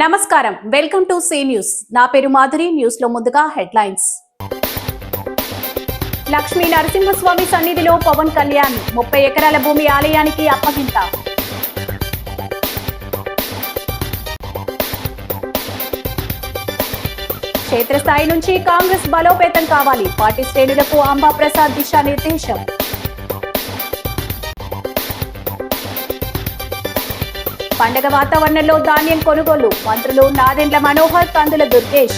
నమస్కారం, welcome to C news. నా పేరు మాధురి. న్యూస్ లో ముందుగా హెడ్లైన్స్. లక్ష్మీ నరసింహస్వామి సన్నిధిలో పవన్ కళ్యాణ్ 30 ఎకరాల భూమి ఆలయానికి అప్పగింత. క్షేత్రస్థాయి నుంచి కాంగ్రెస్ బలోపేతం కావాలి. పార్టీ శ్రేణులకు అంబా ప్రసాద్ దిశానిర్దేశం. పండగ వాతావరణంలో ధాన్యం కొనుగోలు. మంత్రులు నాదెండ్ల మనోహర్, కందుల దుర్గేష్.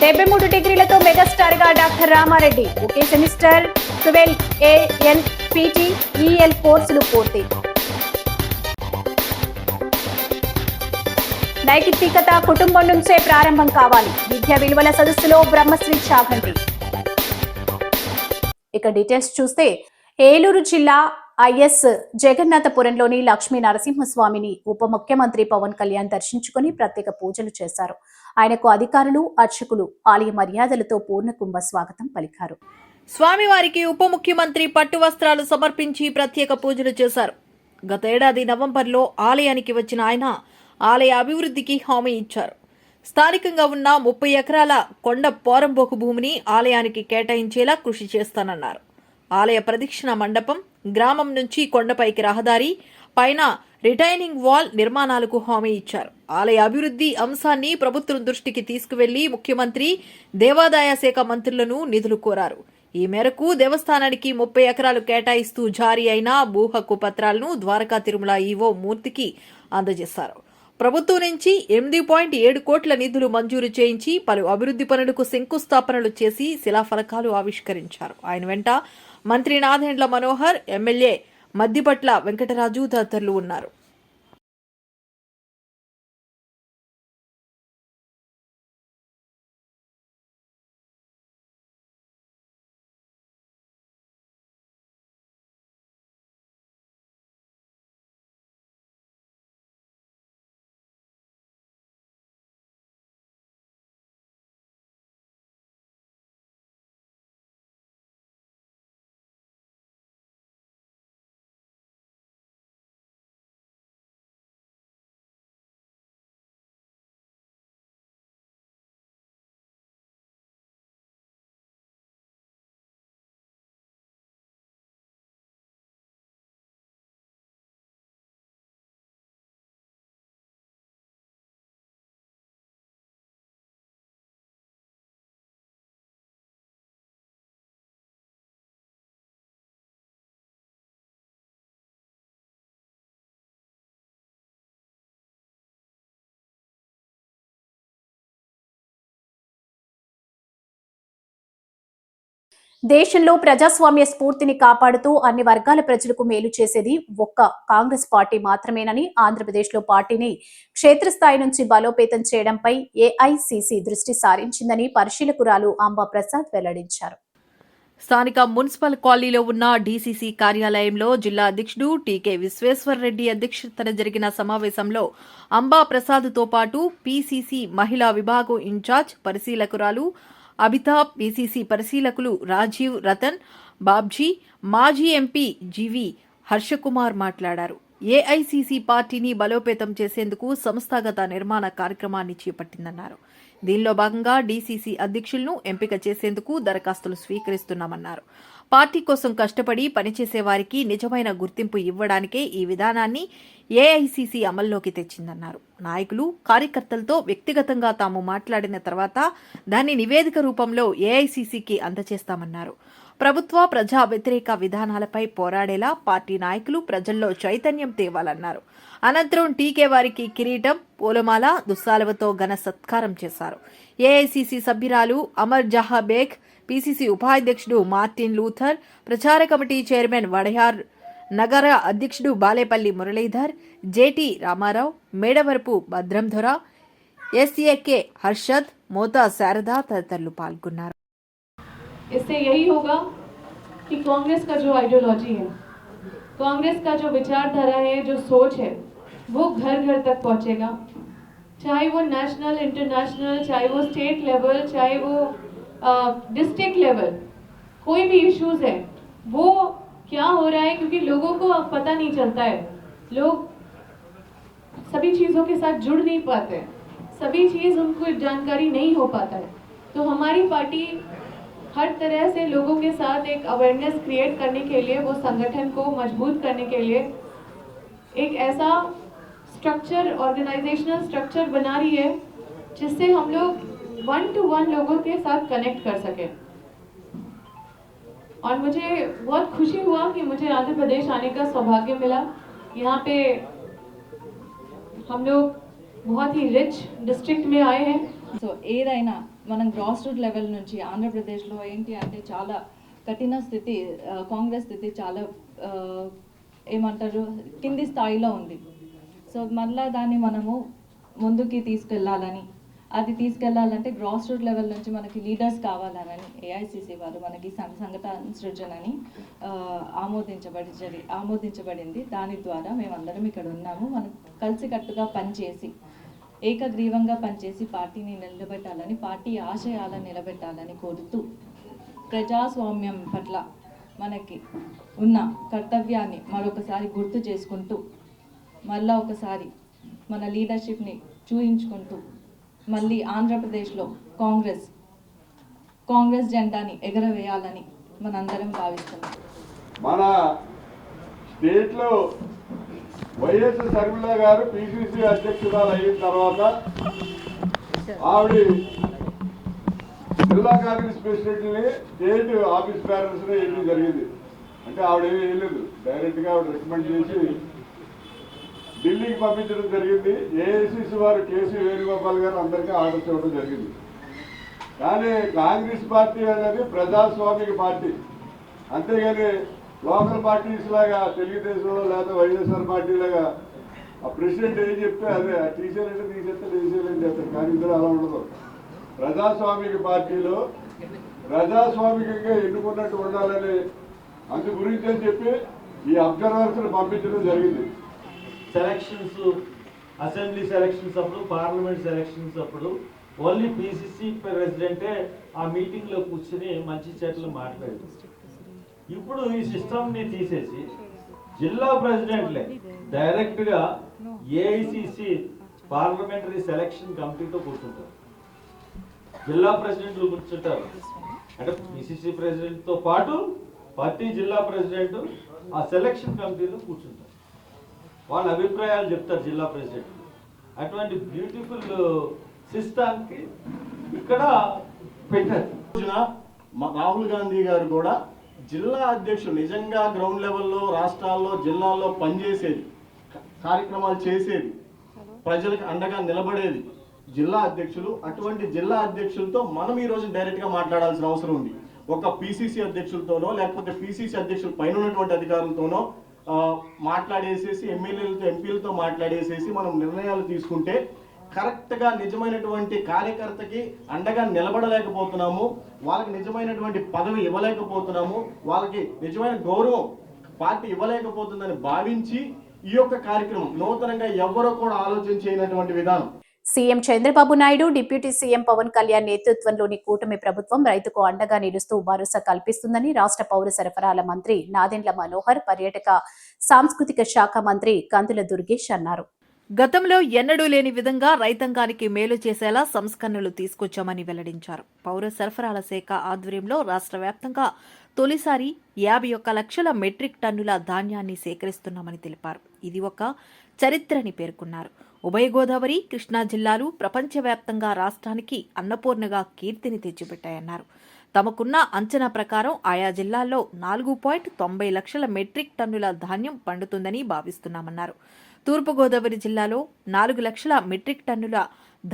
73 డిగ్రీలతో మెగాస్టార్ గా డాక్టర్ రామారెడ్డి. ఒకే సెమిస్టర్ 12 ALPT EL కోర్సులు పూర్తి. నైతికత కుటుంబం నుంచే ప్రారంభం కావాలి. విద్యా విలువల సదస్సులో బ్రహ్మశ్రీ చాగంటి. ఇక డీటెయిల్స్ చూస్తే, ఏలూరు జిల్లా ఐఎస్ జగన్నాథపురంలోని లక్ష్మీ నరసింహస్వామిని ఉప ముఖ్యమంత్రి పవన్ కళ్యాణ్ దర్శించుకుని ప్రత్యేక పూజలు చేశారు. ఆయనకు అధికారులు, అర్చకులు ఆలయ మర్యాదలతో పూర్ణకుంభ స్వాగతం పలికారు. స్వామివారికి ఉప ముఖ్యమంత్రి పట్టు వస్త్రాలు సమర్పించి ప్రత్యేక పూజలు చేశారు. గత ఏడాది నవంబర్లో ఆలయానికి వచ్చిన ఆయన ఆలయ అభివృద్ధికి హామీ ఇచ్చారు. స్థానికంగా ఉన్న 30 ఎకరాల కొండ పోరంబోకు భూమిని ఆలయానికి కేటాయించేలా కృషి చేస్తానన్నారు. ఆలయ ప్రదక్షిణ మండపం, గ్రామం నుంచి కొండపైకి రహదారి, పైన రిటైనింగ్ వాల్ నిర్మాణాలకు హామీ ఇచ్చారు. ఆలయ అభివృద్ధి అంశాన్ని ప్రభుత్వం దృష్టికి తీసుకువెళ్లి ముఖ్యమంత్రి, దేవాదాయ శాఖ మంత్రులను నిధులు కోరారు. ఈ మేరకు దేవస్థానానికి 30 ఎకరాలు కేటాయిస్తూ జారీ అయిన భూ హక్కు పత్రాలను ద్వారకా తిరుమల ఈవో మూర్తికి అందజేశారు. ప్రభుత్వం నుంచి 8.7 కోట్ల నిధులు మంజూరు చేయించి పలు అభివృద్ధి పనులకు శంకుస్థాపనలు చేసి శిలాఫలకాలు ఆవిష్కరించారు. ఆయన వెంట మంత్రి నాదెండ్ల మనోహర్, ఎమ్మెల్యే మద్దిపట్ల వెంకటరాజు తదితరులు ఉన్నారు. దేశంలో ప్రజాస్వామ్య స్ఫూర్తిని కాపాడుతూ అన్ని వర్గాల ప్రజలకు మేలు చేసేది ఒక్క కాంగ్రెస్ పార్టీ మాత్రమేనని, ఆంధ్రప్రదేశ్లో పార్టీని క్షేత్రస్థాయి నుంచి బలోపేతం చేయడంపై ఏఐసిసి దృష్టి సారించిందని పరిశీలకురాలు అంబా ప్రసాద్ వెల్లడించారు. స్థానిక మున్సిపల్ కాలనీలో ఉన్న డీసీసీ కార్యాలయంలో జిల్లా అధ్యక్షుడు టీకే విశ్వేశ్వర్రెడ్డి అధ్యక్షతన జరిగిన సమావేశంలో అంబా ప్రసాద్తో పాటు పీసీసీ మహిళా విభాగం ఇన్ఛార్జ్ పరిశీలకురాలు అమితాబ్, పీసీసీ పరిశీలకులు రాజీవ్, రతన్, బాబ్జీ, మాజీ ఎంపీ జీవి హర్షకుమార్ మాట్లాడారు. ఏఐసీసీ పార్టీని బలోపేతం చేసేందుకు సంస్థాగత నిర్మాణ కార్యక్రమాన్ని చేపట్టిందన్నారు. దీనిలో భాగంగా డీసీసీ అధ్యక్షులను ఎంపిక చేసేందుకు దరఖాస్తులు స్వీకరిస్తున్నామన్నారు. పార్టీ కోసం కష్టపడి పనిచేసే వారికి నిజమైన గుర్తింపు ఇవ్వడానికే ఈ విధానాన్ని ఏఐసీసీ అమల్లోకి తెచ్చిందన్నారు. నాయకులు, కార్యకర్తలతో వ్యక్తిగతంగా తాము మాట్లాడిన తర్వాత దాన్ని నివేదిక రూపంలో ఏఐసీసీకి అందజేస్తామన్నారు. ప్రభుత్వ ప్రజా వ్యతిరేక విధానాలపై పోరాడేలా పార్టీ నాయకులు ప్రజల్లో చైతన్యం తేవాలన్నారు. అనంతరం టీకే వారికి కిరీటం, పూలమాల, దుస్సాలవతో ఘన సత్కారం చేశారు. ఏఐసీసీ సభ్యురాలు అమర్ జహా బేగ్, పీసీసీ ఉపాధ్యక్షుడు మార్టిన్ లూథర్, ప్రచార కమిటీ చైర్మన్ వడయార్, నగర అధ్యక్షుడు బాలేపల్లి మురళీధర్, జేటీ రామారావు, మేడవరపు భద్రంధొర, ఎస్ఏకే హర్షద్, మోతా శారద తదితరులు పాల్గొన్నారు. इससे यही होगा कि कांग्रेस का जो आइडियोलॉजी है, कांग्रेस का जो विचारधारा है, जो सोच है, वो घर घर तक पहुंचेगा. चाहे वो नेशनल, इंटरनेशनल, चाहे वो स्टेट लेवल, चाहे वो डिस्ट्रिक्ट लेवल, कोई भी इश्यूज है वो क्या हो रहा है, क्योंकि लोगों को अब पता नहीं चलता है. लोग सभी चीज़ों के साथ जुड़ नहीं पाते हैं, सभी चीज़ उनको जानकारी नहीं हो पाता है। तो हमारी पार्टी हर तरह से लोगों के साथ एक अवेयरनेस क्रिएट करने के लिए, वो संगठन को मजबूत करने के लिए एक ऐसा स्ट्रक्चर, ऑर्गेनाइजेशनल स्ट्रक्चर बना रही है जिससे हम लोग 1-to-1 लोगों के साथ कनेक्ट कर सकें। और मुझे बहुत खुशी हुआ कि मुझे आंध्र प्रदेश आने का सौभाग्य मिला। यहाँ पे हम लोग बहुत ही रिच डिस्ट्रिक्ट में आए हैं। సో ఏదైనా మనం గ్రాస్ రూట్ లెవెల్ నుంచి ఆంధ్రప్రదేశ్లో ఏంటి అంటే చాలా కఠిన స్థితి, కాంగ్రెస్ స్థితి చాలా ఏమంటారు కింది స్థాయిలో ఉంది. సో మళ్ళీ దాన్ని మనము ముందుకి తీసుకెళ్ళాలని, అది తీసుకెళ్లాలంటే గ్రాస్ రూట్ లెవెల్ నుంచి మనకి లీడర్స్ కావాలని ఏఐసిసి వారు మనకి సంఘటన సృజనని ఆమోదించబడింది. దాని ద్వారా మేమందరం ఇక్కడ ఉన్నాము. మనం కలిసికట్టుగా పనిచేసి ఏకగ్రీవంగా పనిచేసి పార్టీని నిలబెట్టాలని, పార్టీ ఆశయాలను నిలబెట్టాలని కోరుతూ ప్రజాస్వామ్యం పట్ల మనకి ఉన్న కర్తవ్యాన్ని మరొకసారి గుర్తు చేసుకుంటూ మళ్ళా ఒకసారి మన లీడర్షిప్ని చూయించుకుంటూ మళ్ళీ ఆంధ్రప్రదేశ్లో కాంగ్రెస్ జెండాని ఎగరవేయాలని మనందరం భావిస్తున్నాం. మన స్టేట్లో వైఎస్ షర్మిల గారు పిసిసి అధ్యక్షురాలు అయిన తర్వాత ఆవిడ జిల్లా కాంగ్రెస్ ప్రెసిడెంట్ని స్టేట్ ఆఫీస్ బ్యారర్స్ని వేయడం జరిగింది. అంటే ఆవిడ ఏమీ వేయలేదు, డైరెక్ట్గా ఆవిడ రికమెండ్ చేసి ఢిల్లీకి పంపించడం జరిగింది. ఏఐసిసి వారు కేసీ వేణుగోపాల్ గారు అందరికీ ఆర్డర్స్ ఇవ్వడం జరిగింది. కానీ కాంగ్రెస్ పార్టీ అనేది ప్రజాస్వామిక పార్టీ, అంతేగాని లోకల్ పార్టీస్ లాగా తెలుగుదేశంలో లేదా వైఎస్ఆర్ పార్టీ లాగా ఆ ప్రెసిడెంట్ ఏం చెప్తే అదే తీసేయాలంటే తీసేస్తే తీసేయాలని చెప్తారు. కానీ ఇందులో అలా ఉండదు. ప్రజాస్వామిక పార్టీలో ప్రజాస్వామికంగా ఎన్నుకున్నట్టు ఉండాలని అందు గురించి అని చెప్పి ఈ అబ్జర్వర్స్ని పంపించడం జరిగింది. సెలక్షన్స్, అసెంబ్లీ సెలక్షన్స్ అప్పుడు, పార్లమెంట్ సెలక్షన్స్ అప్పుడు ఓన్లీ పిసిసి ప్రెసిడెంటే ఆ మీటింగ్లో కూర్చుని మంచి చెట్లు మాట్లాడారు. ఇప్పుడు ఈ సిస్టమ్ని తీసేసి జిల్లా ప్రెసిడెంట్లే డైరెక్ట్గా ఏఐసిసి పార్లమెంటరీ సెలక్షన్ కమిటీతో కూర్చుంటారు. జిల్లా ప్రెసిడెంట్లు కూర్చుంటారు. అంటే పిసిసి ప్రెసిడెంట్తో పాటు ప్రతి జిల్లా ప్రెసిడెంట్ ఆ సెలక్షన్ కమిటీలో కూర్చుంటారు. వాళ్ళ అభిప్రాయాలు చెప్తారు జిల్లా ప్రెసిడెంట్. అటువంటి బ్యూటిఫుల్ సిస్టానికి ఇక్కడ పెట్టారు. రాహుల్ గాంధీ గారు కూడా జిల్లా అధ్యక్షులు నిజంగా గ్రౌండ్ లెవెల్లో రాష్ట్రాల్లో జిల్లాల్లో పనిచేసేది, కార్యక్రమాలు చేసేది, ప్రజలకు అండగా నిలబడేది జిల్లా అధ్యక్షులు. అటువంటి జిల్లా అధ్యక్షులతో మనం ఈరోజు డైరెక్ట్గా మాట్లాడాల్సిన అవసరం ఉంది. ఒక పిసిసి అధ్యక్షులతోనో లేకపోతే పిసిసి అధ్యక్షుల పైన ఉన్నటువంటి అధికారులతోనో మాట్లాడేసేసి ఎమ్మెల్యేలతో ఎంపీలతో మాట్లాడేసేసి మనం నిర్ణయాలు తీసుకుంటే కరెక్ట్గా నిజమైనటువంటి కార్యకర్తకి అండగా నిలబడలేకపోతున్నాము, వాళ్ళకి నిజమైనటువంటి పదవి ఇవ్వలేకపోతున్నాము, వాళ్ళకి నిజమైన గౌరవం పార్టీ ఇవ్వలేకపోతుందని భావించి ఈ యొక్క కార్యక్రమం నూతనంగా ఎవరో కూడా ఆలోచన చేయనటువంటి విధానం. CM Chandrababu Naidu, deputy CM Pawan Kalyan నేతృత్వంలోని కూటమి ప్రభుత్వం రైతుకు అండగా నిలుస్తూ భరోసా కల్పిస్తుందని రాష్ట్ర పౌర సరఫరాల మంత్రి నాదెండ్ల మనోహర్, పర్యాటక సాంస్కృతిక శాఖ మంత్రి కందుల దుర్గేష్ అన్నారు. గతంలో ఎన్నడూ లేని విధంగా రైతాంగానికి మేలు చేసేలా సంస్కరణలు తీసుకొచ్చామని వెల్లడించారు. పౌర సరఫరాల శాఖ ఆధ్వర్యంలో రాష్ట్ర వ్యాప్తంగా తొలిసారి 51 లక్షల మెట్రిక్ టన్నుల ధాన్యాన్ని సేకరిస్తున్నామని తెలిపారు. ఇది ఒక చరిత్రని పేర్కొన్నారు. ఉభయ గోదావరి, కృష్ణా జిల్లాలు ప్రపంచవ్యాప్తంగా రాష్ట్రానికి అన్నపూర్ణగా కీర్తిని తెచ్చిపెట్టాయన్నారు. తమకున్న అంచనా ప్రకారం ఆయా జిల్లాల్లో 4.90 లక్షల మెట్రిక్ టన్నుల ధాన్యం పండుతుందని భావిస్తున్నామన్నారు. తూర్పుగోదావరి జిల్లాలో 4 లక్షల మెట్రిక్ టన్నుల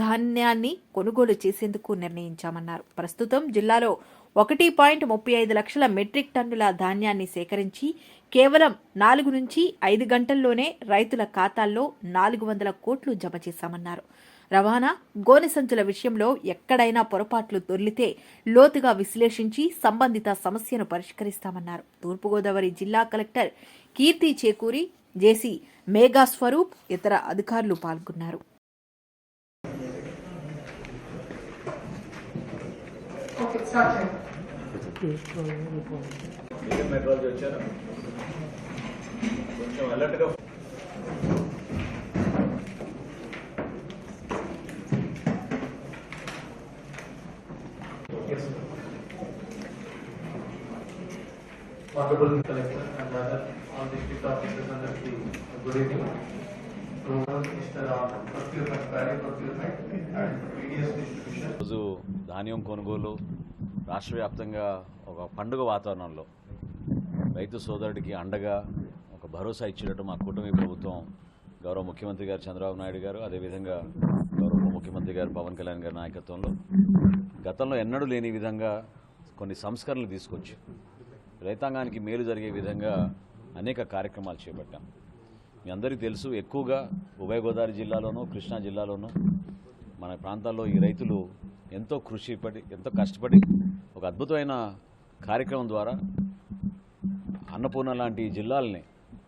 ధాన్యాన్ని కొనుగోలు చేసేందుకు నిర్ణయించామన్నారు. ప్రస్తుతం జిల్లాలో 1.35 లక్షల మెట్రిక్ టన్నుల ధాన్యాన్ని సేకరించి కేవలం 4 నుంచి 5 గంటల్లోనే రైతుల ఖాతాల్లో 400 కోట్లు జమ చేశామన్నారు. రవాణా, గోనె సంచుల విషయంలో ఎక్కడైనా పొరపాట్లు దొర్లితే లోతుగా విశ్లేషించి సంబంధిత సమస్యను పరిష్కరిస్తామన్నారు. తూర్పుగోదావరి జిల్లా కలెక్టర్ కీర్తి చేకూరి, జేసీ మేఘా స్వరూప్, ఇతర అధికారులు పాల్గొన్నారు. కొంచెం అలర్ట్గా Honorable Collector and all district officers అందరికీ good evening. Mr. Procurement, Value Procurement and VDS Distribution. రోజు ధాన్యం కొనుగోలు రాష్ట్ర వ్యాప్తంగా ఒక పండుగ వాతావరణంలో రైతు సోదరుడికి అండగా ఒక భరోసా ఇచ్చినట్టు మా కూటమి ప్రభుత్వం గౌరవ ముఖ్యమంత్రి గారు చంద్రబాబు నాయుడు గారు, అదేవిధంగా గౌరవ ముఖ్యమంత్రి గారు పవన్ కళ్యాణ్ గారి నాయకత్వంలో గతంలో ఎన్నడూ లేని విధంగా కొన్ని సంస్కరణలు తీసుకొచ్చి రైతాంగానికి మేలు జరిగే విధంగా అనేక కార్యక్రమాలు చేపట్టాం. మీ అందరికీ తెలుసు, ఎక్కువగా ఉభయ గోదావరి జిల్లాలోనూ కృష్ణా జిల్లాలోనూ మన ప్రాంతాల్లో ఈ రైతులు ఎంతో కష్టపడి ఒక అద్భుతమైన కార్యక్రమం ద్వారా అన్నపూర్ణ లాంటి జిల్లాలని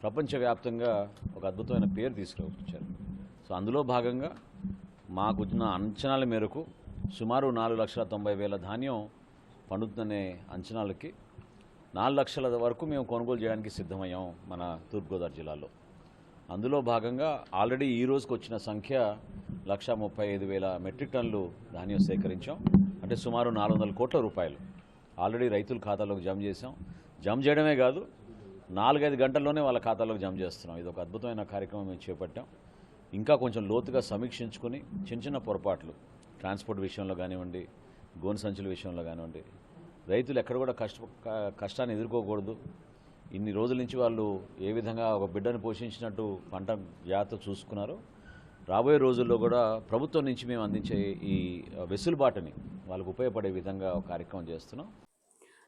ప్రపంచవ్యాప్తంగా ఒక అద్భుతమైన పేరు తీసుకువచ్చారు. సో అందులో భాగంగా మాకున్న అంచనాల మేరకు సుమారు 4,90,000 ధాన్యం పండుతుందనే అంచనాలకి 4 లక్షల వరకు మేము కొనుగోలు చేయడానికి సిద్ధమయ్యాం మన తూర్పుగోదావరి జిల్లాలో. అందులో భాగంగా ఆల్రెడీ ఈ రోజుకి వచ్చిన సంఖ్య 1,35,000 మెట్రిక్ టన్నులు ధాన్యం సేకరించాం. అంటే సుమారు 400 కోట్ల రూపాయలు ఆల్రెడీ రైతుల ఖాతాలోకి జమ చేసాం. జమ చేయడమే కాదు, 4-5 గంటల్లోనే వాళ్ళ ఖాతాలోకి జమ చేస్తున్నాం. ఇది ఒక అద్భుతమైన కార్యక్రమం మేము చేపట్టాం. ఇంకా కొంచెం లోతుగా సమీక్షించుకుని చిన్న పొరపాట్లు ట్రాన్స్పోర్ట్ విషయంలో కానివ్వండి, గోను సంచుల విషయంలో కానివ్వండి, రైతులు ఎక్కడ కూడా కష్టాన్ని ఎదుర్కోకూడదు. ఇన్ని రోజుల నుంచి వాళ్ళు ఏ విధంగా ఒక బిడ్డను పోషించినట్టు పంట జాగ్రత్త చూసుకున్నారో, రాబోయే రోజుల్లో కూడా ప్రభుత్వం నుంచి మేము అందించే ఈ వెసులుబాటుని వాళ్ళకు ఉపయోగపడే విధంగా ఒక కార్యక్రమం చేస్తున్నాం.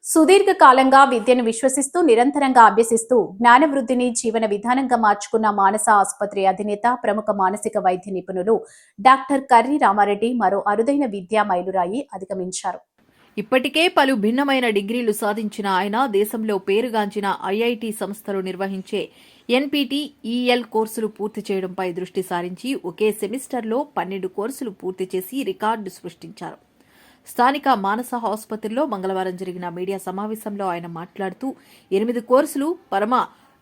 సుదీర్ఘ కాలంగా విద్యను విశ్వసిస్తూ నిరంతరంగా అభ్యసిస్తూ జ్ఞానవృద్ధిని జీవన విధానంగా మార్చుకున్న మానస ఆసుపత్రి అధినేత, ప్రముఖ మానసిక వైద్య నిపుణులు డాక్టర్ కర్రి రామారెడ్డి మరో అరుదైన విద్యా మైలురాయి అధిగమించారు. ఇప్పటికే పలు భిన్నమైన డిగ్రీలు సాధించిన ఆయన దేశంలో పేరుగాంచిన ఐఐటి సంస్థలు నిర్వహించే NPTEL కోర్సులు పూర్తి చేయడంపై దృష్టి సారించి ఒకే సెమిస్టర్లో 12 కోర్సులు పూర్తి చేసి రికార్డు సృష్టించారు. స్థానిక మానస ఆసుపత్రిలో మంగళవారం జరిగిన మీడియా సమావేశంలో ఆయన మాట్లాడుతూ 8 కోర్సులు పరమ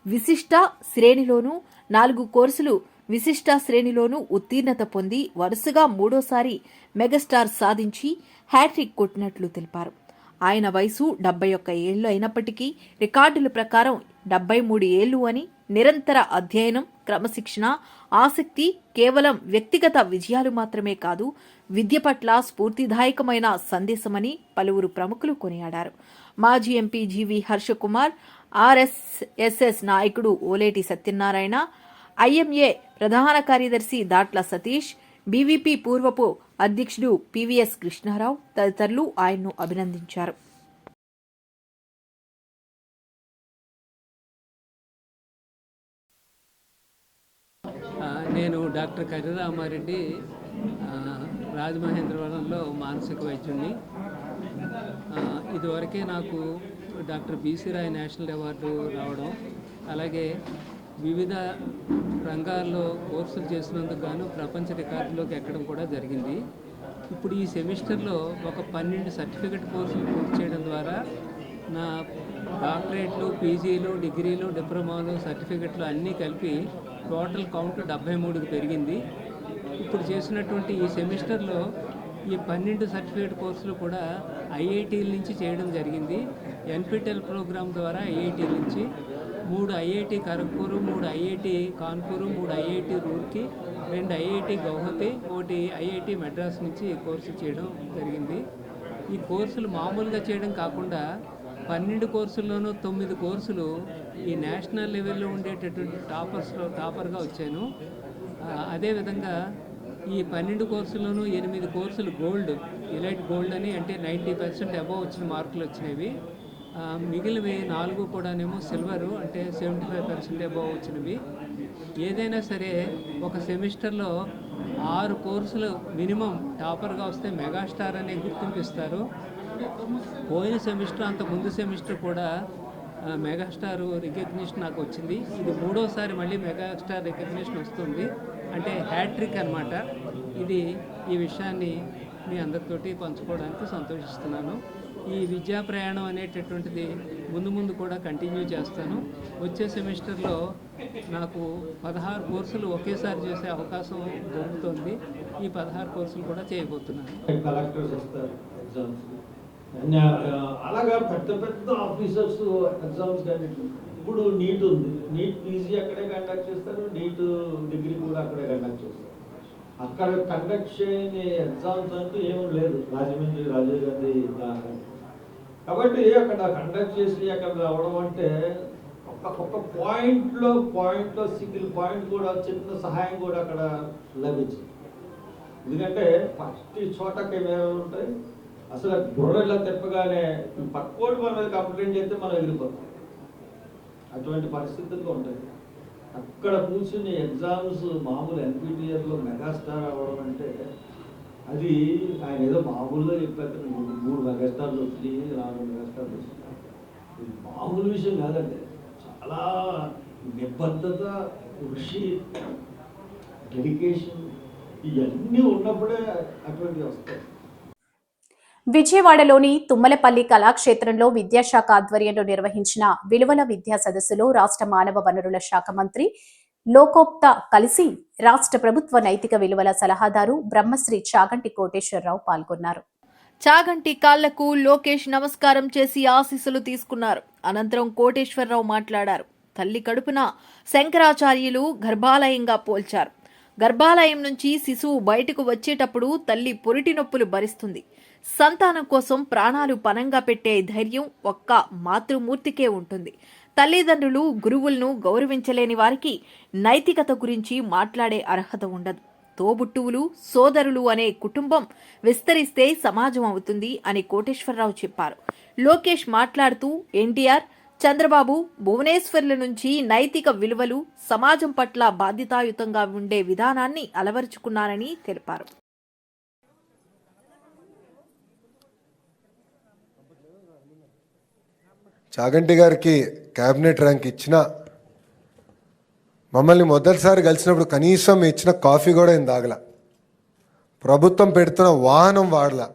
విశిష్ట శ్రేణిలోనూ 4 కోర్సులు విశిష్ట శ్రేణిలోనూ ఉత్తీర్ణత పొంది వరుసగా 3వ మెగాస్టార్ సాధించి హ్యాట్రిక్ కొట్టినట్లు తెలిపారు. ఆయన వయసు 71 ఏళ్లు అయినప్పటికీ రికార్డుల ప్రకారం 73 ఏళ్లు అని, నిరంతర అధ్యయనం, క్రమశిక్షణ, ఆసక్తి కేవలం వ్యక్తిగత విజయాలు మాత్రమే కాదు, విద్య పట్ల స్ఫూర్తిదాయకమైన సందేశమని పలువురు ప్రముఖులు కొనియాడారు. మాజీ ఎంపీ జీవి హర్షకుమార్, RSS నాయకుడు ఓలేటి సత్యనారాయణ, IMA ప్రధాన కార్యదర్శి దాట్ల సతీష్, BVP పూర్వపు అధ్యక్షుడు PVS కృష్ణారావు తదితరులు ఆయన్ను అభినందించారు. నేను డాక్టర్ కర్రి రామారెడ్డి, రాజమహేంద్రవరంలో మానసిక వైద్యుడిని. ఇదివరకే నాకు doctor BC Roy national award రావడం, అలాగే వివిధ రంగాల్లో కోర్సులు చేసినందుకు గాను ప్రపంచ రికార్డులోకి ఎక్కడం కూడా జరిగింది. ఇప్పుడు ఈ సెమిస్టర్లో ఒక 12 సర్టిఫికెట్ కోర్సులు పూర్తి చేయడం ద్వారా నా డాక్టరేట్లు, PGలు, డిగ్రీలు, డిప్లొమాలు, సర్టిఫికెట్లు అన్నీ కలిపి టోటల్ కౌంట్ 73కి పెరిగింది. ఇప్పుడు చేసినటువంటి ఈ సెమిస్టర్లో ఈ 12 సర్టిఫికేట్ కోర్సులు కూడా IITల నుంచి చేయడం జరిగింది. NPTEL ప్రోగ్రాం ద్వారా IIT నుంచి 3 IIT Kharagpur, 3 IIT Kanpur, 3 IIT Roorkee, 2 IIT Guwahati, 1 IIT Madras నుంచి కోర్సు చేయడం జరిగింది. ఈ కోర్సులు మామూలుగా చేయడం కాకుండా 12 కోర్సుల్లోనూ 9 కోర్సులు ఈ నేషనల్ లెవెల్లో ఉండేటటువంటి టాపర్గా వచ్చాను. అదేవిధంగా ఈ 12 కోర్సుల్లోనూ 8 కోర్సులు గోల్డ్, ఎలైట్ గోల్డ్ అని, అంటే 90% అబవ్ వచ్చిన మార్కులు వచ్చినవి. మిగిలినవి 4 కూడానేమో సిల్వరు, అంటే 75% అబవ్ వచ్చినవి. ఏదైనా సరే ఒక సెమిస్టర్లో 6 కోర్సులు మినిమం టాపర్గా వస్తే మెగాస్టార్ అనే గుర్తింపు ఇస్తారు. పోయిన సెమిస్టర్, అంత ముందు సెమిస్టర్ కూడా మెగాస్టార్ రికగ్నిషన్ నాకు వచ్చింది. ఇది 3వసారి మళ్ళీ మెగాస్టార్ రికగ్నిషన్ వస్తుంది, అంటే హ్యాట్రిక్ అన్నమాట. ఈ విషయాన్ని మీ అందరితోటి పంచుకోవడానికి సంతోషిస్తున్నాను. ఈ విద్యా ప్రయాణం అనేటటువంటిది ముందు కూడా కంటిన్యూ చేస్తాను. వచ్చే సెమిస్టర్లో నాకు 16 కోర్సులు ఒకేసారి చేసే అవకాశం దొరుకుతుంది. ఈ 16 కోర్సులు కూడా చేయబోతున్నాను. కలెక్టర్స్ వస్తారు ఎగ్జామ్స్, అలాగా పెద్ద పెద్ద ఆఫీసర్స్ ఎగ్జామ్స్ కానీ ఇప్పుడు నీట్ ఉంది, నీట్ పీజీ అక్కడే కండక్ట్ చేస్తారు, నీట్ డిగ్రీ కూడా అక్కడే కండక్ట్ చేస్తారు. అక్కడ కండక్ట్ చేయని ఎగ్జామ్స్ అంటూ ఏమీ లేదు రాజమండ్రి రాజీవ్ గాంధీ దాకా. కాబట్టి అక్కడ కండక్ట్ చేసి అక్కడ రావడం అంటే ఒక్క పాయింట్లో సింగిల్ పాయింట్ కూడా చిన్న సహాయం కూడా అక్కడ లభించింది. ఎందుకంటే ఫస్ట్ చోటకి ఏమేమి ఉంటాయి, అసలు బుర్రలా తెప్పగానే పక్కోటి మన మీద కంప్లైంట్ చేస్తే మనం ఎగిరిపోతాం, అటువంటి పరిస్థితుల్లో ఉంటాయి. అక్కడ కూర్చుని ఎగ్జామ్స్ మామూలు ఎన్పిటిఆర్లో మెగాస్టార్ అవ్వడం అంటే అది ఆయన ఏదో మామూలుగా చెప్పారు, 3 మెగాస్టార్లు వచ్చి 4 మెగాస్టార్లు వచ్చి, ఇది మామూలు విషయం కాదండి. చాలా నిబద్ధత, కృషి, డెడికేషన్ ఇవన్నీ ఉన్నప్పుడే అటువంటివి వస్తాయి. విజయవాడలోని తుమ్మలపల్లి కళాక్షేత్రంలో విద్యాశాఖ ఆధ్వర్యంలో నిర్వహించిన విలువల విద్యా సదస్సులో రాష్ట్ర మానవ వనరుల శాఖ మంత్రి లోకోక్త కలిసి రాష్ట్ర ప్రభుత్వ నైతిక విలువల సలహాదారు బ్రహ్మశ్రీ చాగంటి కోటేశ్వరరావు పాల్గొన్నారు. చాగంటి కాళ్లకు లోకేష్ నమస్కారం చేసి ఆశీస్సులు తీసుకున్నారు. అనంతరం కోటేశ్వరరావు మాట్లాడారు. తల్లి కడుపున శంకరాచార్యులు గర్భాలయంగా పోల్చారు. గర్భాలయం నుంచి శిశువు బయటకు వచ్చేటప్పుడు తల్లి పురిటి నొప్పులు భరిస్తుంది. సంతానం కోసం ప్రాణాలు పణంగా పెట్టే ధైర్యం ఒక్క మాతృమూర్తికే ఉంటుంది. తల్లిదండ్రులు, గురువులను గౌరవించలేని వారికి నైతికత గురించి మాట్లాడే అర్హత ఉండదు. తోబుట్టువులు, సోదరులు అనే కుటుంబం విస్తరిస్తే సమాజం అవుతుంది అని కోటేశ్వరరావు చెప్పారు. లోకేష్ మాట్లాడుతూ ఎన్టీఆర్, చంద్రబాబు, భువనేశ్వర్ల నుంచి నైతిక విలువలు, సమాజం పట్ల బాధ్యతాయుతంగా ఉండే విధానాన్ని అలవరుచుకున్నారని తెలిపారు. చాగంటి గారికి క్యాబినెట్ ర్యాంక్ ఇచ్చిన మమ్మల్ని మొదటిసారి కలిసినప్పుడు కనీసం ఇచ్చిన కాఫీ కూడా ఏం తాగల, ప్రభుత్వం పెడుతున్న వాహనం వాడలా,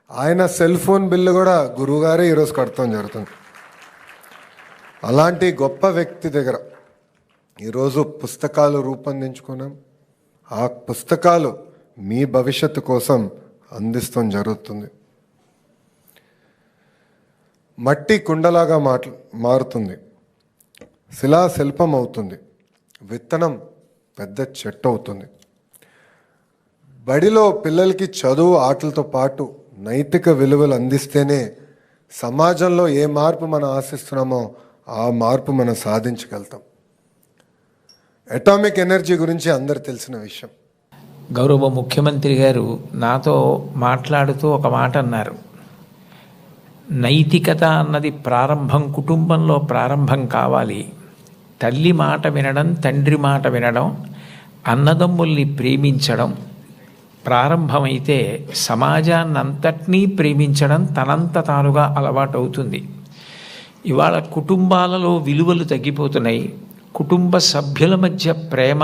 ఆయన సెల్ ఫోన్ బిల్లు కూడా గురువుగారే ఈరోజు కడతాం జరుగుతుంది. అలాంటి గొప్ప వ్యక్తి దగ్గర ఈరోజు పుస్తకాలు రూపొందించుకున్నాం. ఆ పుస్తకాలు మీ భవిష్యత్తు కోసం అందిస్తాం జరుగుతుంది. మట్టి కుండలాగా మారుతుంది, శిలా శిల్పం అవుతుంది, విత్తనం పెద్ద చెట్టు అవుతుంది. బడిలో పిల్లలకి చదువు, ఆటలతో పాటు నైతిక విలువలు అందిస్తేనే సమాజంలో ఏ మార్పు మనం ఆశిస్తున్నామో ఆ మార్పు మనం సాధించగలుగుతాం. అటామిక్ ఎనర్జీ గురించి అందరు తెలిసిన విషయం. గౌరవ ముఖ్యమంత్రి గారు నాతో మాట్లాడుతూ ఒక మాట అన్నారు. నైతికత అన్నది ప్రారంభం కుటుంబంలో ప్రారంభం కావాలి. తల్లి మాట వినడం, తండ్రి మాట వినడం, అన్నదమ్ముల్ని ప్రేమించడం ప్రారంభమైతే సమాజాన్నంతటినీ ప్రేమించడం తనంత తానుగా అలవాటవుతుంది. ఇవాళ కుటుంబాలలో విలువలు తగ్గిపోతున్నాయి, కుటుంబ సభ్యుల మధ్య ప్రేమ,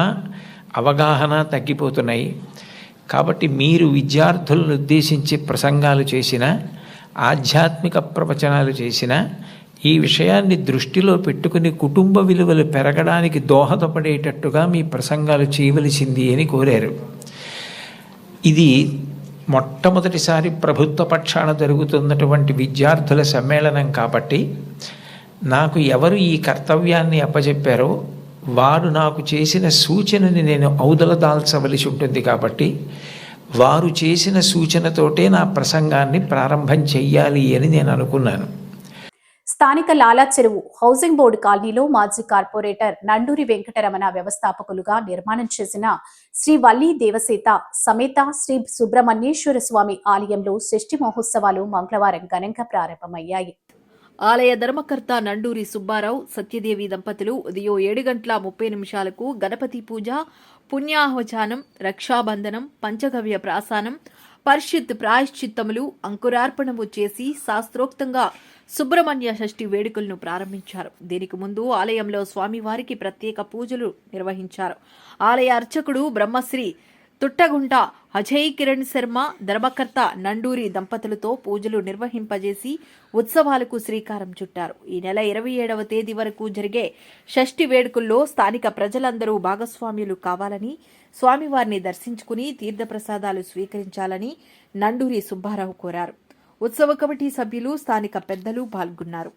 అవగాహన తగ్గిపోతున్నాయి. కాబట్టి మీరు విద్యార్థులను ఉద్దేశించి ప్రసంగాలు చేసినా, ఆధ్యాత్మిక ప్రవచనాలు చేసినా ఈ విషయాన్ని దృష్టిలో పెట్టుకుని కుటుంబ విలువలు పెరగడానికి దోహదపడేటట్టుగా మీ ప్రసంగాలు చేయవలసింది అని కోరారు. ఇది మొట్టమొదటిసారి ప్రభుత్వ పక్షాన జరుగుతున్నటువంటి విద్యార్థుల సమ్మేళనం కాబట్టి నాకు ఎవరు ఈ కర్తవ్యాన్ని అప్పచెప్పారో వారు నాకు చేసిన సూచనని నేను ఔదలదాల్చవలసి ఉంటుంది. కాబట్టి వారు చేసిన సూచనతోటే నా ప్రసంగాన్ని ప్రారంభం చెయ్యాలి అని నేను అనుకున్నాను. స్థానిక లాలా చెరువు హౌసింగ్ బోర్డు కాలనీలో మాజీ కార్పొరేటర్ నండూరి వెంకటరమణ వ్యవస్థాపకులుగా నిర్మాణం చేసిన శ్రీ వల్లి దేవసేత సమేత శ్రీ సుబ్రహ్మణ్యేశ్వర స్వామి ఆలయంలో షష్ఠి మహోత్సవాలు మంగళవారం ఘనంగా ప్రారంభమయ్యాయి. ఆలయ ధర్మకర్త నండూరి సుబ్బారావు, సత్యదేవి దంపతులు ఉదయం 7:30 గణపతి పూజ, పుణ్యాహవచానం, రక్షాబంధనం, పంచగవ్య ప్రాసానం, పరిషత్ ప్రాయశ్చిత్తములు, అంకురార్పణము చేసి శాస్త్రోక్తంగా సుబ్రహ్మణ్య షష్ఠి వేడుకలను ప్రారంభించారు. దీనికి ముందు ఆలయంలో స్వామివారికి ప్రత్యేక పూజలు నిర్వహించారు. ఆలయ అర్చకుడు బ్రహ్మశ్రీ తుట్టగుంట అజయ్ కిరణ్ శర్మ ధర్మకర్త నండూరి దంపతులతో పూజలు నిర్వహింపజేసి ఉత్సవాలకు శ్రీకారం చుట్టారు. ఈ నెల 27వ తేదీ వరకు జరిగే షష్ఠి వేడుకల్లో స్థానిక ప్రజలందరూ భాగస్వామ్యులు కావాలని, స్వామివారిని దర్శించుకుని తీర్థప్రసాదాలు స్వీకరించాలని నండూరి సుబ్బారావు కోరారు. ఉత్సవ కమిటీ సభ్యులు, స్థానిక పెద్దలు పాల్గొన్నారు.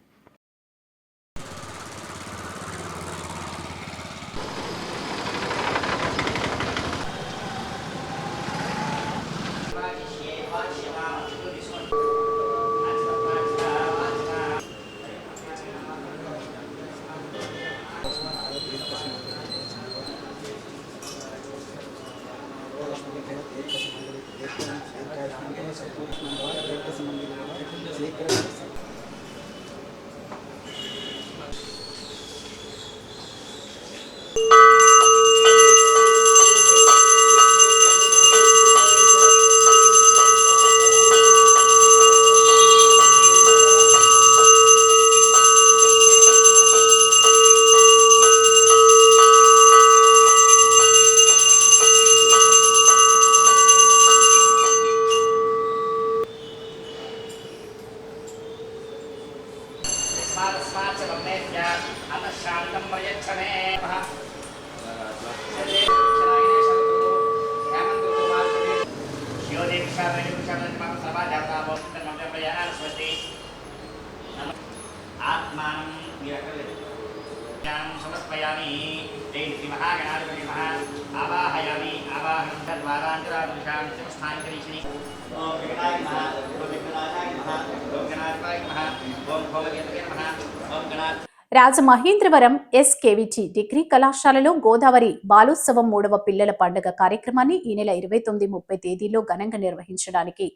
రాజమహేంద్రవరం ఎస్కేవిటి డిగ్రీ కళాశాలలో గోదావరి బాలోత్సవం 3వ పిల్లల పండుగ కార్యక్రమాన్ని ఈ నెల 29-30 తేదీల్లో ఘనంగా నిర్వహించడానికి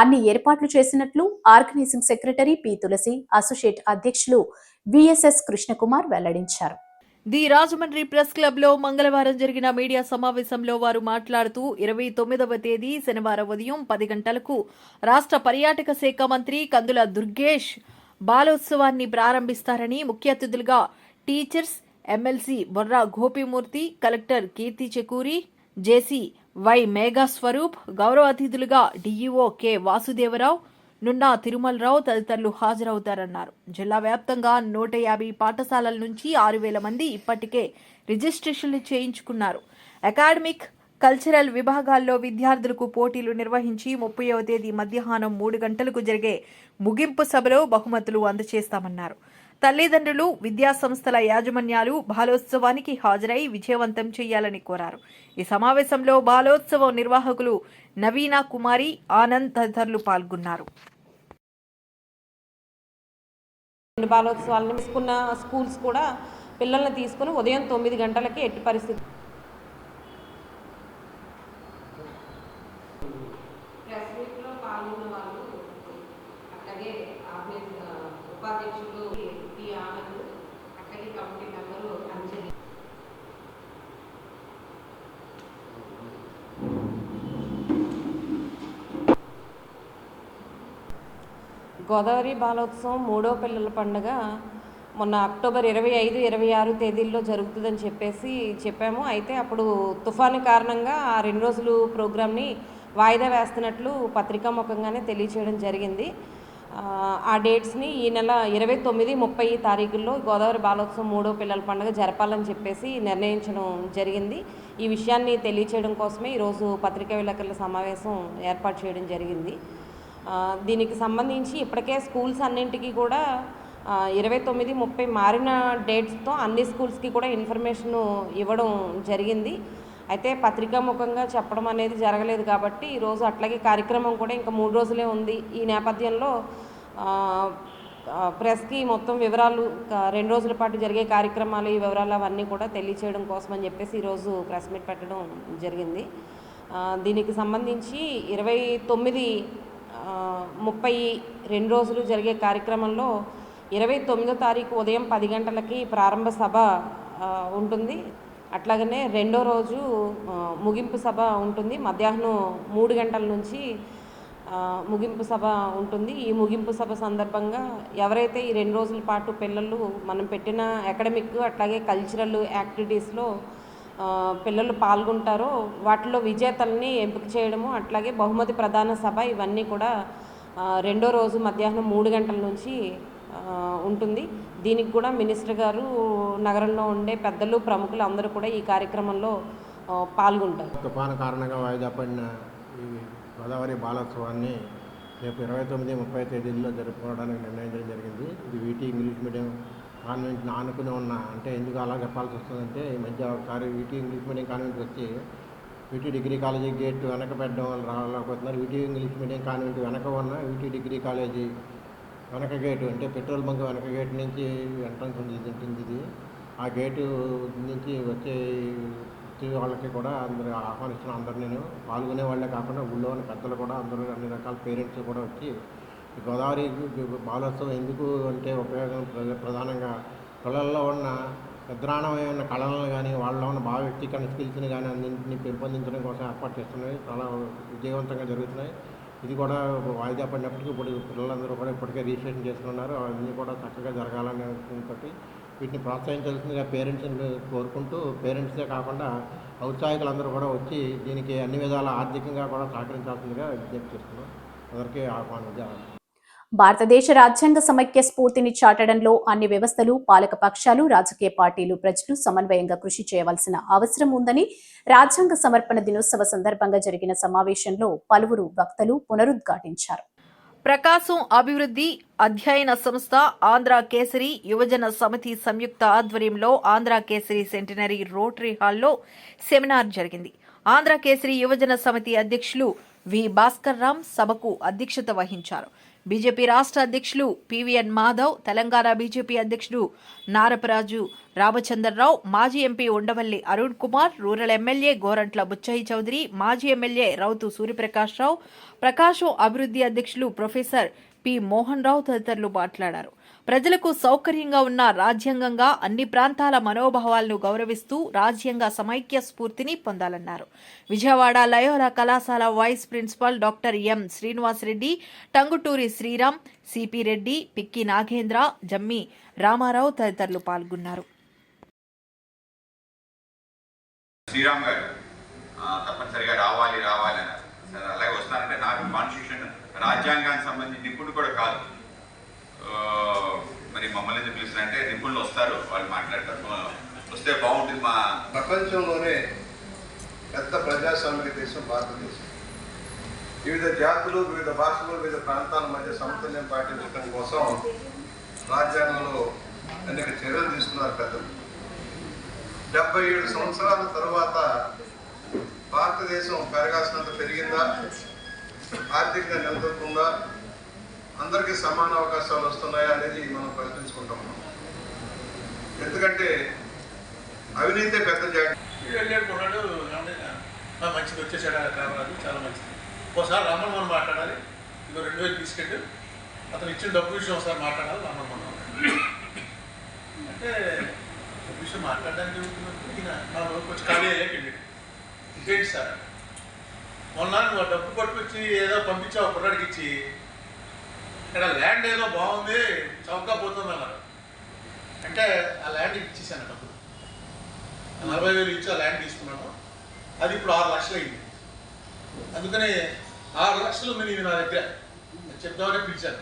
అన్ని ఏర్పాట్లు చేసినట్లు ఆర్గనైజింగ్ సెక్రటరీ పి తులసి, అసోసియేట్ అధ్యక్షులు విఎస్ఎస్ కృష్ణకుమార్ వెల్లడించారు. ది రాజమండ్రి ప్రెస్ క్లబ్ లో మంగళవారం జరిగిన మీడియా సమావేశంలో వారు మాట్లాడుతూ 29వ తేదీ శనివారం ఉదయం 10 గంటలకు రాష్ట్ర పర్యాటక శాఖ మంత్రి కందుల దుర్గేష్ బాలోత్సవాన్ని ప్రారంభిస్తారని, ముఖ్య అతిథులుగా teachers, MLC Borra Gopimurthy, collector Keerthi Chekuri, JC Y Megha Swaroop, గౌరవ అతిథులుగా డీఈఓ కె వాసుదేవరావు, నున్నా తిరుమలరావు తదితరులు హాజరవుతారన్నారు. జిల్లా వ్యాప్తంగా 150 పాఠశాలల నుంచి 6,000 మంది ఇప్పటికే రిజిస్ట్రేషన్లు చేయించుకున్నారు. అకాడమిక్, కల్చరల్ విభాగాల్లో విద్యార్థులకు పోటీలు నిర్వహించి 30వ తేదీ మధ్యాహ్నం 3 గంటలకు జరిగే ముగింపు సభలో బహుమతులు అందజేస్తామన్నారు. తల్లిదండ్రులు, విద్యాసంస్థల యాజమాన్యాలు బాలోత్సవానికి హాజరై విజయవంతం చేయాలని కోరారు. ఈ సమావేశంలో బాలోత్సవం నిర్వాహకులు నవీనా కుమారి, ఆనంద్ తదితరులు పాల్గొన్నారు. బాలోత్సవాలను తీసుకున్న స్కూల్స్ కూడా పిల్లల్ని తీసుకుని ఉదయం 9 గంటలకి ఎట్టి పరిస్థితి పాల్గొన్న వాళ్ళు అట్లాగే ఉపాధ్యక్షులు పి ఆనంద్, అట్లాగే కమిటీ మెంబరు అంజలి. గోదావరి బాలోత్సవం 3వ పిల్లల పండుగ మొన్న అక్టోబర్ 25, 26 తేదీల్లో జరుగుతుందని చెప్పాము. అయితే అప్పుడు తుఫాను కారణంగా ఆ 2 రోజులు ప్రోగ్రామ్ని వాయిదా వేస్తున్నట్లు పత్రికాముఖంగానే తెలియచేయడం జరిగింది. ఆ డేట్స్ని ఈ నెల 29, 30 తారీఖుల్లో గోదావరి బాలోత్సవం 3వ పిల్లల పండుగ జరపాలని నిర్ణయించడం జరిగింది. ఈ విషయాన్ని తెలియచేయడం కోసమే ఈరోజు పత్రికా విలేకరుల సమావేశం ఏర్పాటు చేయడం జరిగింది. దీనికి సంబంధించి ఇప్పటికే స్కూల్స్ అన్నింటికీ కూడా 29, 30 మారిన డేట్స్తో అన్ని స్కూల్స్కి కూడా ఇన్ఫర్మేషన్ ఇవ్వడం జరిగింది. అయితే పత్రికాముఖంగా చెప్పడం అనేది జరగలేదు కాబట్టి ఈరోజు అట్లాగే కార్యక్రమం కూడా ఇంకా 3 రోజులే ఉంది. ఈ నేపథ్యంలో ప్రెస్కి మొత్తం వివరాలు 2 రోజుల పాటు జరిగే కార్యక్రమాలు, ఈ వివరాలు అవన్నీ కూడా తెలియచేయడం కోసం అని చెప్పేసి ఈరోజు ప్రెస్ మీట్ పెట్టడం జరిగింది. దీనికి సంబంధించి 29, 30 2 రోజులు జరిగే కార్యక్రమంలో 29వ తారీఖు ఉదయం 10 గంటలకి ప్రారంభ సభ ఉంటుంది. అట్లాగనే 2వ రోజు ముగింపు సభ ఉంటుంది. మధ్యాహ్నం 3 గంటల నుంచి ముగింపు సభ ఉంటుంది. ఈ ముగింపు సభ సందర్భంగా ఎవరైతే ఈ 2 రోజుల పాటు పిల్లలు మనం పెట్టిన అకాడమిక్ అట్లాగే కల్చరల్ యాక్టివిటీస్లో పిల్లలు పాల్గొంటారో వాటిలో విజేతల్ని ఎంపిక చేయడము, అట్లాగే బహుమతి ప్రదాన సభ ఇవన్నీ కూడా 2వ రోజు మధ్యాహ్నం 3 గంటల నుంచి ఉంటుంది. దీనికి కూడా మినిస్టర్ గారు, నగరంలో ఉండే పెద్దలు, ప్రముఖులు అందరూ కూడా ఈ కార్యక్రమంలో పాల్గొంటారు. తుఫాను కారణంగా వాయిదా పడిన ఈ గోదావరి బాలోత్సవాన్ని రేపు 29, 30 తేదీల్లో జరుపుకోవడానికి నిర్ణయించడం జరిగింది. ఇది వీటీ ఇంగ్లీష్ మీడియం కాన్వెంట్ని ఆనుకుని ఉన్న, అంటే ఎందుకు అలా చెప్పాల్సి వస్తుందంటే ఈ మధ్య ఒకసారి వీటీ ఇంగ్లీష్ మీడియం కాన్వెంట్ వచ్చి వీటీ డిగ్రీ కాలేజీ గేట్ వెనక పెట్టడం వల్ల రాలేకపోతున్నారు. వీటీ ఇంగ్లీష్ మీడియం కాన్వెంట్ వెనక ఉన్న వీటీ డిగ్రీ కాలేజీ వెనక గేటు, అంటే పెట్రోల్ బంక్ వెనక గేట్ నుంచి ఎంట్రన్స్ ఉంటుంది ఇది. ఆ గేటు నుంచి వచ్చే వాళ్ళకి కూడా అందరూ ఆహ్వానిస్తున్నాం. అందరు నేను పాల్గొనే వాళ్ళే కాకుండా ఊళ్ళో ఉన్న పెద్దలు కూడా అందరూ అన్ని రకాల పేరెంట్స్ కూడా వచ్చి గోదావరి బాలోత్సవం ఎందుకు అంటే ఉపయోగం ప్రధానంగా పిల్లల్లో ఉన్న నిద్రాణమైన కళలను కానీ వాళ్ళలో ఉన్న భావ వ్యక్తీకరణ స్కిల్స్ని కానీ అన్నింటినీ పెంపొందించడం కోసం ఏర్పాటు చేస్తున్నాయి. చాలా విజయవంతంగా జరుగుతున్నాయి. ఇది కూడా వాయిదా పడినప్పటికీ ఇప్పుడు పిల్లలందరూ కూడా ఇప్పటికే రిజిస్ట్రేషన్ చేసుకున్నారు. అవన్నీ కూడా చక్కగా జరగాలనే ఉద్దేశంతో వీటిని ప్రోత్సహించాల్సిందిగా పేరెంట్స్ని కోరుకుంటూ, పేరెంట్సే కాకుండా ఔత్సాహికులందరూ కూడా వచ్చి దీనికి అన్ని విధాల ఆర్థికంగా కూడా సహకరించాల్సిందిగా విజ్ఞప్తి చేస్తున్నాం. అందరికీ ఆహ్వానం. భారతదేశ రాజ్యాంగ సమైక్య స్ఫూర్తిని చాటడంలో అన్ని వ్యవస్థలు, పాలక పక్షాలు, రాజకీయ పార్టీలు, ప్రజలు సమన్వయంగా కృషి చేయవలసిన అవసరం ఉందని రాజ్యాంగ సమర్పణ దినోత్సవ సందర్భంగా జరిగిన సమావేశంలో పలువురు వక్తలు పునరుద్ఘాటించారు. ప్రకాశం అభివృద్ధి అధ్యయన సంస్థ, ఆంధ్ర కేసరి యువజన సమితి సంయుక్త ఆధ్వర్యంలో ఆంధ్ర కేసరి సెంటినరీ రోటరీ హాల్లో సెమినార్ జరిగింది. ఆంధ్ర కేసరి యువజన సమితి అధ్యక్షులు వి భాస్కర్ రామ్ సభకు అధ్యక్షత వహించారు. బీజేపీ రాష్ట్ర అధ్యక్షులు పివిఎన్ మాధవ్, తెలంగాణ బీజేపీ అధ్యక్షుడు నారపరాజు రామచంద్రరావు, మాజీ MP Undavalli Arun Kumar, rural MLA Gorantla Butchaiah Chowdary, మాజీ ఎమ్మెల్యే రౌతు సూర్యప్రకాష్ రావు, ప్రకాశం అభివృద్ధి అధ్యక్షులు ప్రొఫెసర్ పి మోహన్ రావు తదితరులు మాట్లాడారు. ప్రజలకు సౌకర్యంగా ఉన్న రాజ్యాంగంగా అన్ని ప్రాంతాల మనోభావాలను గౌరవిస్తూ రాజ్యాంగ సమైక్య స్ఫూర్తిని పొందాలన్నారు. విజయవాడ లయోలా కళాశాల vice principal doctor M Srinivasareddy, Tanguturi Sriram, CP Reddy, Pikki Nagendra, Jammi Ramarao తదితరులు పాల్గొన్నారు. శ్రీరామ్ గారు తప్పనిసరిగా రావాలి అన్నారు. అలాగే వస్తానంటే నాకు కాన్స్టిట్యూషన్ రాజ్యాంగానికి సంబంధించి నిపుణుడు కూడా కాదు, మరి మమ్మల్ని ఎందుకు పిలుస్తారంటే నిపుణులు వస్తారు, వాళ్ళు మాట్లాడతారు, వస్తే బాగుంటుంది. మా ప్రపంచంలోనే పెద్ద ప్రజాస్వామిక దేశం భారతదేశం. వివిధ జాతులు, వివిధ భాషలు, వివిధ ప్రాంతాల మధ్య సమతుల్యం పాటించడం కోసం రాజ్యాంగంలో అనేక చర్యలు తీసుకున్నారు పెద్దలు. 77 సంవత్సరాల తర్వాత భారతదేశం పెరగాల్సినంత పెరిగిందా, ఆర్థికంగా నిలదొక్కుందా, అందరికీ సమాన అవకాశాలు వస్తున్నాయా అనేది మనం ప్రశ్నించుకుంటాం. ఎందుకంటే అవినీతి పెద్ద జాతి. కొన్నాడు మంచిది వచ్చేసాడు కామరాజు, చాలా మంచిది. ఒకసారి రమ్మని మనం మాట్లాడాలి. ఇదో 2000 తీసుకెళ్ళి అతను ఇచ్చిన డబ్బు విషయం ఒకసారి మాట్లాడాలి. రమ్మని మనం అంటే విషయం మాట్లాడడానికి కొంచెం ఖాళీ అయ్యాక ఇంకేంటి సార్, మొన్న నువ్వు డబ్బు పట్టుకొచ్చి ఏదో పంపించావు కుర్రాడికి ఇచ్చి, ఇక్కడ ల్యాండ్ ఏదో బాగుంది చౌకగా పోతుంది అన్నారు. అంటే ఆ ల్యాండ్ ఇచ్చేసాను డబ్బులు, 40,000 ఇచ్చి ఆ ల్యాండ్ తీసుకున్నాను. అది ఇప్పుడు 6 లక్షలు అయింది. అందుకని 6 లక్షలు ఉంది నేను నా దగ్గర చెప్దామని పిలిచాను.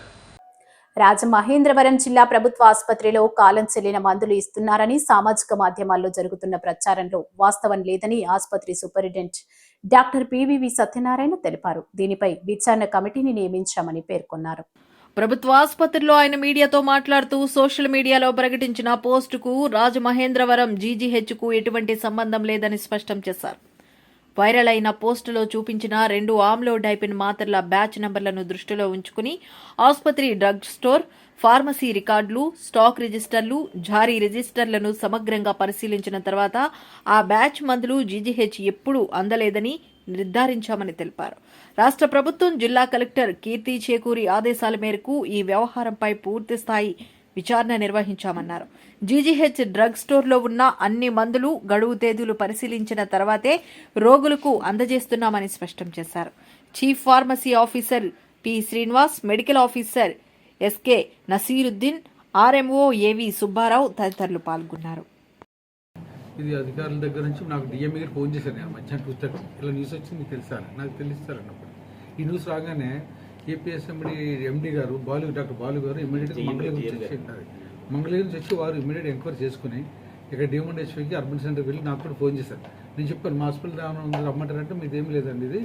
రాజమహేంద్రవరం జిల్లా ప్రభుత్వ ఆసుపత్రిలో కాలం చెల్లిన మందులు ఇస్తున్నారని సామాజిక మాధ్యమాల్లో జరుగుతున్న ప్రచారంలో వాస్తవం లేదని ఆసుపత్రి సూపరింటెండెంట్ డాక్టర్ పివివి సత్యనారాయణ తెలిపారు. దీనిపై విచారణ కమిటీని నియమించామని పేర్కొన్నారు. ప్రభుత్వ ఆసుపత్రిలో ఆయన మీడియాతో మాట్లాడుతూ సోషల్ మీడియాలో ప్రకటించిన పోస్టుకు రాజమహేంద్రవరం జీజీహెచ్కు ఎటువంటి సంబంధం లేదని స్పష్టం చేశారు. వైరల్ అయిన పోస్టులో చూపించిన 2 ఆమ్లోడైపిన్ మాత్రల బ్యాచ్ నంబర్లను దృష్టిలో ఉంచుకుని ఆసుపత్రి డ్రగ్ స్టోర్, ఫార్మసీ రికార్డులు, స్టాక్ రిజిస్టర్లు, జారీ రిజిస్టర్లను సమగ్రంగా పరిశీలించిన తర్వాత ఆ బ్యాచ్ మందులు జీజీహెచ్ ఎప్పుడూ అందలేదని నిర్ధారించామని తెలిపారు. రాష్ట్ర ప్రభుత్వం జిల్లా కలెక్టర్ కీర్తి చేకూరి ఆదేశాల మేరకు ఈ వ్యవహారంపై పూర్తిస్థాయి విచారణ నిర్వహించామన్నారు. జీజీహెచ్ డ్రగ్ స్టోర్లో ఉన్న అన్ని మందులు గడువు తేదీలు పరిశీలించిన తర్వాతే రోగులకు అందజేస్తున్నామని స్పష్టం చేశారు. Chief pharmacy officer P Srinivas, medical officer SK Naseeruddin, RMO AV Subbarao తదితరులు పాల్గొన్నారు. ఇది అధికారుల దగ్గర నుంచి నాకు డిఎంఏ గారు ఫోన్ చేశారు. నేను మధ్యాహ్నం పుస్తకం ఇలా న్యూస్ వచ్చింది, మీకు తెలుసా, నాకు తెలుస్తారన్నప్పుడు ఈ న్యూస్ రాగానే ఏపీఎస్ఎండి ఎండి గారు డాక్టర్ బాలు గారు ఇమీడియట్గా మంగళగిరి నుంచి వచ్చి వారు ఇమీడియట్ ఎంక్వైరీ చేసుకుని ఇక్కడ డిఎంఎండ్హెచ్ఓకి అర్బన్ సెంటర్కి వెళ్ళి నాకు కూడా ఫోన్ చేశారు. నేను చెప్పాను మా హాస్పిటల్ రమ్మంటారంటే మీది ఏం లేదండి, ఇది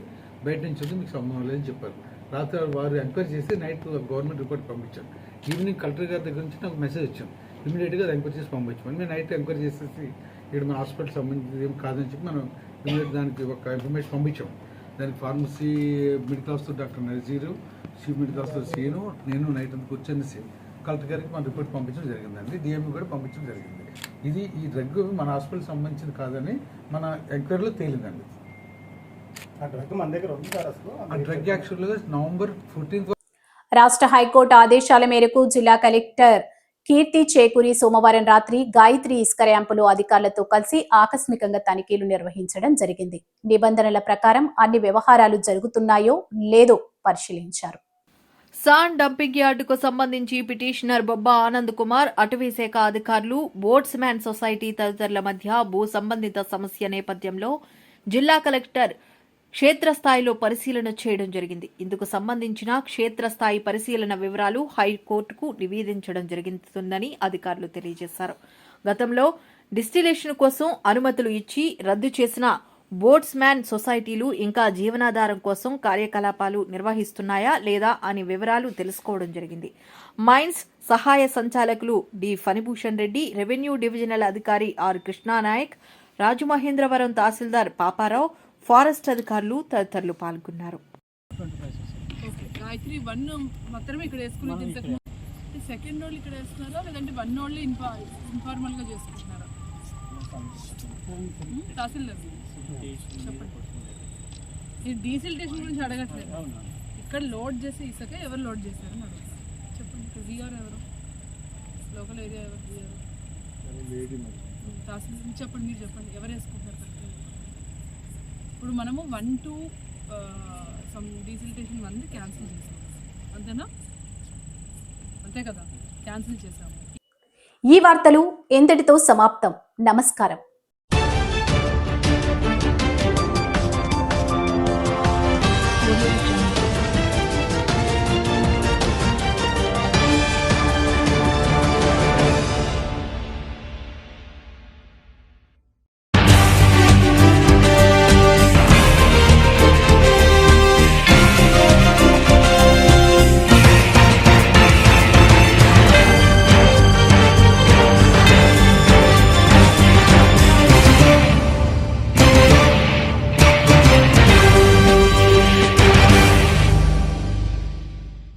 బయట నుంచి వచ్చి మీకు సంబంధం లేదని చెప్పారు. రాత్రి వారు ఎంక్వైరీ చేసి నైట్ గవర్నమెంట్ రిపోర్ట్ పంపించాం. ఈవినింగ్ కలెక్టర్ గారి దగ్గర నుంచి నాకు మెసేజ్ వచ్చాం, ఇమీడియట్గా అది ఎంక్వైరీ చేసి పంపించాం. మేము నైట్ ఎంక్వైరీ చేసేసి ఇక్కడ మన హాస్పిటల్ సంబంధించి ఏం కాదని చెప్పి మనం ఇమీడియట్ దానికి ఒక ఇన్ఫర్మేషన్ పంపించాం. దానికి pharmacy medical officer doctor Naziru, chief medical officer Seenu, నేను నైట్ అంతా కూర్చొని కలెక్టర్ గారికి మన రిపోర్ట్ పంపించడం జరిగిందండి. డిఎంఈ కూడా పంపించడం జరిగింది. ఇది ఈ డ్రగ్ మన హాస్పిటల్ సంబంధించింది కాదని మన ఎంక్వైరీలో తేలిందండి. ఆ డ్రగ్ యాక్చువల్గా November 14 రాష్ట్ర హైకోర్టు ఆదేశాల మేరకు జిల్లా కలెక్టర్ కీర్తి చేకూరి సోమవారం రాత్రి గాయత్రి ఇసుక ర్యాంపులో అధికారులతో కలిసి ఆకస్మికంగా తనిఖీలు నిర్వహించడం జరిగింది. నిబంధనల ప్రకారం అన్ని వ్యవహారాలు జరుగుతున్నాయో లేదో పరిశీలించారు. సాండ్ డంపింగ్ యార్డుకు సంబంధించి పిటిషనర్ బొబ్బా ఆనంద్ కుమార్, అటవీ శాఖ అధికారులు, బోట్స్ మ్యాన్ సొసైటీ తదితరుల మధ్య భూ సంబంధిత సమస్య నేపథ్యంలో జిల్లా కలెక్టర్ క్షేత్రస్థాయిలో పరిశీలన చేయడం జరిగింది. ఇందుకు సంబంధించిన క్షేత్రస్థాయి పరిశీలన వివరాలు హైకోర్టుకు నివేదించడం జరుగుతుందని అధికారులు తెలియజేశారు. గతంలో డిస్టిలేషన్ కోసం అనుమతులు ఇచ్చి రద్దు చేసిన బోట్స్ మ్యాన్ సొసైటీలు ఇంకా జీవనాధారం కోసం కార్యకలాపాలు నిర్వహిస్తున్నాయా లేదా అని వివరాలు తెలుసుకోవడం జరిగింది. మైన్స్ సహాయ సంచాలకులు D Phanibhushan Reddy, revenue divisional అధికారి ఆర్ కృష్ణానాయక్, రాజమహేంద్రవరం తహసీల్దార్ పాపారావు, ఫారెస్ట్ అధికారులు తదితరులు పాల్గొన్నారు. గాయత్రి 1 మాత్రమే ఇక్కడ వేసుకుని సెకండ్ రోల్ ఇక్కడ వేస్తున్నారా లేదంటే 1 ఓన్లీ ఇన్ఫార్మల్ గా చేసుకుంటున్నారా? తహసీల్దార్ చెప్పండి. ఇది డీసిల్టేషన్ గురించి అడగట్లేదు, ఇక్కడ లోడ్ చేసి ఇసుక ఎవరు లోడ్ చేశారని అడుగుతారు. చెప్పండి. ఇక్కడ వీఆర్ ఎవరు, లోకల్ ఏరియా ఎవరు వీఆర్? తహసీల్దార్ చెప్పండి, మీరు చెప్పండి ఎవరు వేసుకుంటున్నారు? ఇప్పుడు మనము 1 to సమ్ డీసిల్టేషన్ 1 క్యాన్సిల్ చేసాం, అంతేనా? అంతే కదా, క్యాన్సిల్ చేసాము. ఈ వార్తలు ఎంతటితో సమాప్తం. నమస్కారం.